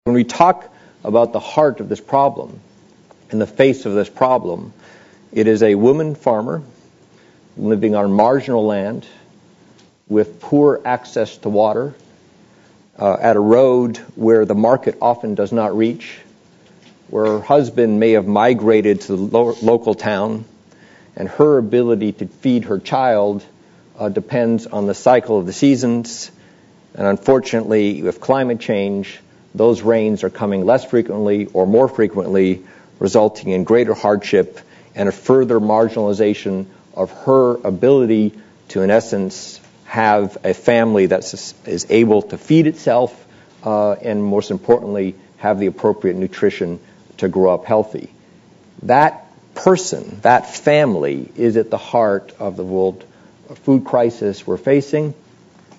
When we talk about the heart of this problem and the face of this problem, it is a woman farmer living on marginal land with poor access to water, at a road where the market often does not reach, where her husband may have migrated to the local town, and her ability to feed her child depends on the cycle of the seasons. And unfortunately, with climate change, those rains are coming less frequently or more frequently, resulting in greater hardship and a further marginalization of her ability to, in essence, have a family that is able to feed itself and, most importantly, have the appropriate nutrition to grow up healthy. That person, that family, is at the heart of the world food crisis we're facing.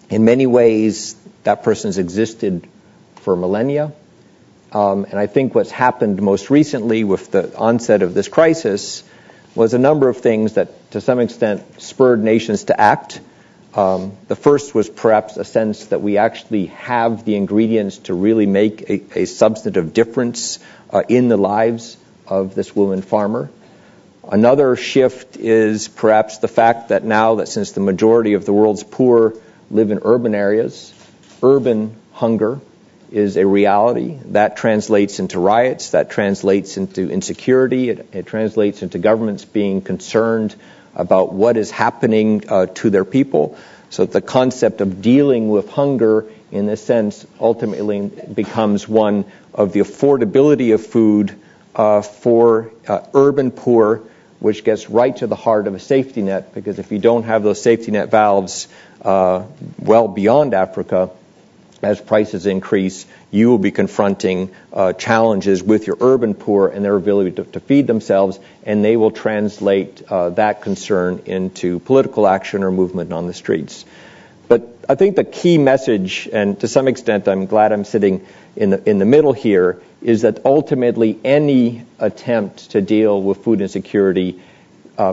In many ways, that person has existed for millennia. And I think what's happened most recently with the onset of this crisis was a number of things that, to some extent, spurred nations to act. The first was perhaps a sense that we actually have the ingredients to really make a substantive difference in the lives of this woman farmer. Another shift is perhaps the fact that now that since the majority of the world's poor live in urban areas, urban hunger is a reality. That translates into riots, that translates into insecurity, it translates into governments being concerned about what is happening to their people. So the concept of dealing with hunger, in this sense, ultimately becomes one of the affordability of food for urban poor, which gets right to the heart of a safety net, because if you don't have those safety net valves well beyond Africa, as prices increase, you will be confronting challenges with your urban poor and their ability to feed themselves, and they will translate that concern into political action or movement on the streets. But I think the key message, and to some extent I'm glad I'm sitting in the middle here, is that ultimately any attempt to deal with food insecurity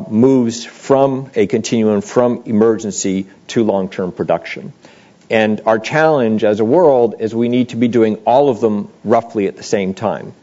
moves from a continuum from emergency to long-term production. And our challenge as a world is we need to be doing all of them roughly at the same time.